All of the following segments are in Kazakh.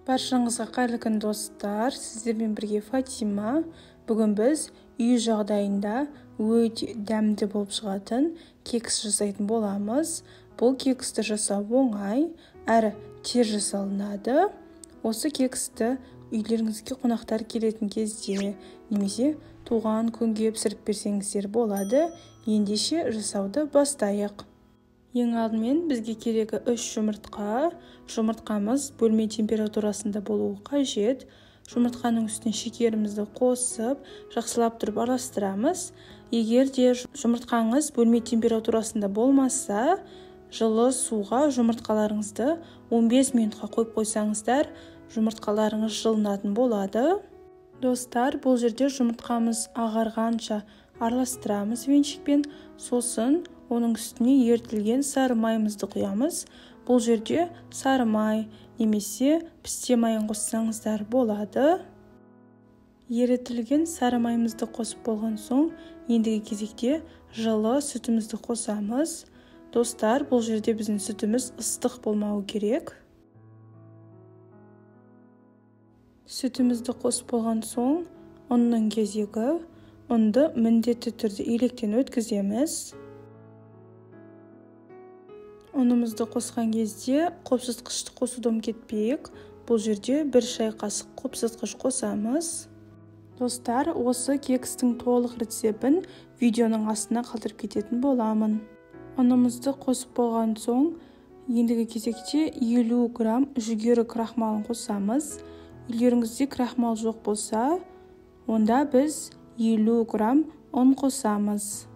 Баршаңызға қайырлы күн достар, сіздермен бірге Фатима. Бүгін біз үй жағдайында өте дәмді болып шығатын кекс жасайтын боламыз. Бұл кексті жасау оңай, әрі тез жасалынады. Осы кексті үйлеріңізге қонақтар келетін кезде немесе туған күнге пісіріп берсеңіздер болады. Ендеше жасауды бастайық. Ең алдымен бізге керегі 3 жұмыртқа. Жұмыртқамыз бөлме температурасында болуы қажет. Жұмыртқаның үстіне шекерімізді қосып, жақсылап тұрып араластырамыз. Егер де жұмыртқаңыз бөлме температурасында болмаса, жылы суға жұмыртқаларыңызды 15 минутқа қойып қойсаңыздар, жұмыртқаларыңыз жылынатын болады. Достар, бұл жерде жұмыртқамыз ағарғанша араластырамыз венчикпен, сосын оның үстіне ерітілген сары майымызды құямыз. Бұл жерде сары май немесе пісте майын қоссаңыздар болады. Ерітілген сары майымызды қосып болған соң, ендігі кезекте жылы сүтімізді қосамыз. Достар, бұл жерде біздің сүтіміз ыстық болмауы керек. Сүтімізді қосып болған соң, ұнның кезегі. Ұнды міндетті түрде електен өткіземіз. Ұнымызды қосқан кезде қопсытқышты қосуды ұмытпайық. Бұл жерде 1 шай қасық қопсытқыш қосамыз. Достар, осы кекстің толық рецептін видеоның астына қалдырып кететін боламын. Ұнымызды қосып болған соң, ендігі кезекте 50 грамм жүгері крахмалын қосамыз. Үйлеріңізде крахмал жоқ болса, онда біз 50 грамм ұн қосамыз.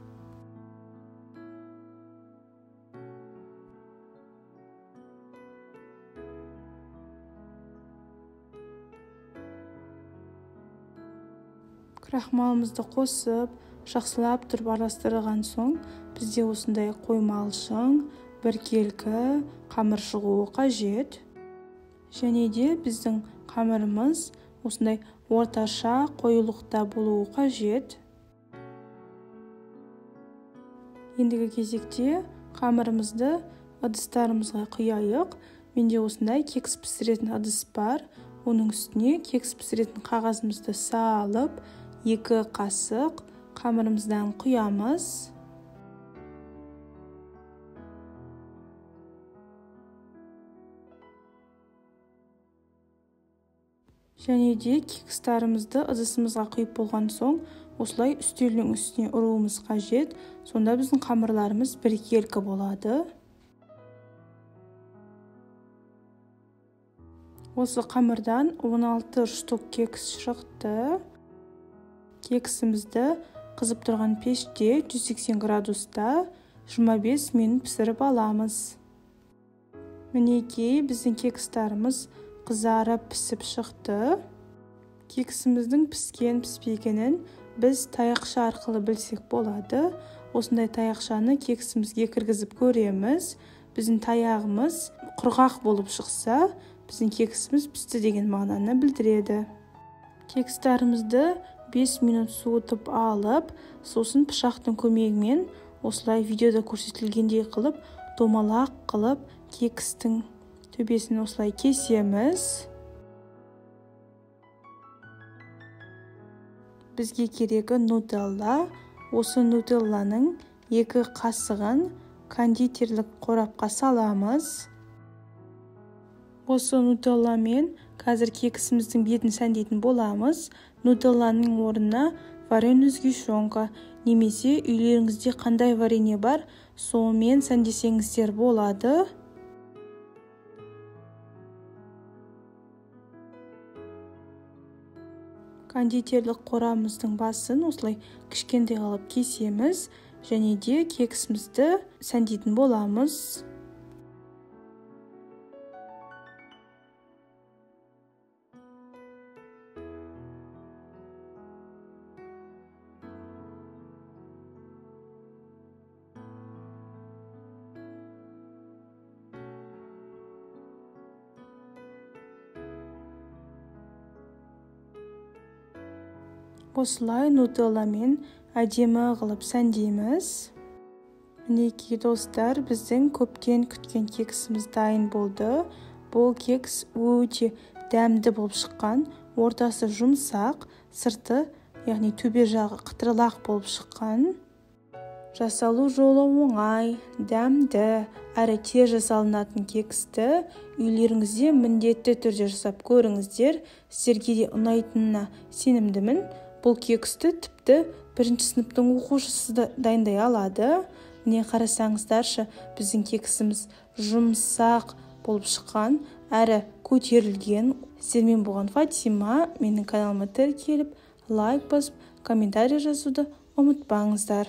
Крахмалымызды қосып, жақсылап тұрып араластырған соң, бізде осындай қоймалшың, біркелкі қамыр шығуы қажет. Және де біздің қамырымыз осындай орташа қоюлықта болуы қажет. Ендігі кезекте қамырымызды ыдыстарымызға құяйық. Менде осындай кекс пісіретін ыдыс бар. Оның үстіне кекс пісіретін қағазымызды салып, 2 қасық қамырымыздан құямыз. Және де кекстарымызды ыдысымызға құйып болған соң, осылай үстелдің үстіне ұруымыз қажет. Сонда біздің қамырларымыз біркелкі болады. Осы қамырдан 16 штук кекс шықты. Кексімізді қызып тұрған пеште 180 градуста 25 минут пісіріп аламыз. Мінекей, біздің кекстарымыз қызарып пісіп шықты. Кексіміздің піскен-піспегенін біз таяқша арқылы білсек болады. Осындай таяқшаны кексімізге кіргізіп көреміз. Біздің таяғымыз құрғақ болып шықса, біздің кексіміз пісті деген мағынаны білдіреді. Кекстарымызды 5 минут суытып алып, сосын пышақтың көмегімен осылай видеода көрсетілгендей қылып, домалақ қылып, кекстің төбесін осылай кесеміз. Бізге керегі нутелла. Осы нутелланың 2 қасығын кондитерлік қорапқа саламыз. Осы нутелламен қазір кексіміздің бетін сәндейтін боламыз. Нутелланың орнына вареный сгущенка немесе үйлеріңізде қандай варенье бар, сонымен сәндесеңіздер болады. Кондитерлік қорамыздың басын осылай кішкентай қылып кесеміз, және де кексімізді сәндейтін боламыз. Осылай нутелламен әдемі қылып сәндейміз. Мінекей достар, біздің көптен күткен кексіміз дайын болды. Бұл кекс өте дәмді болып шыққан, ортасы жұмсақ, сырты, яғни төбе жағы қытырлақ болып шыққан. Жасалу жолы оңай, дәмді, әрі тез жасалынатын кексті үйлеріңізде міндетті түрде жасап көріңіздер. Сіздерге де ұнайтынына сенімдімін. Бұл кексті тіпті 1-ші сыныптың оқушысы да дайындай алады. Міне қарасаңыздаршы, біздің кексіміз жұмсақ болып шыққан, әрі көтерілген. Сіздермен болған Фатима. Менің каналыма тіркеліп, лайк басып, комментарий жазуды ұмытпаңыздар.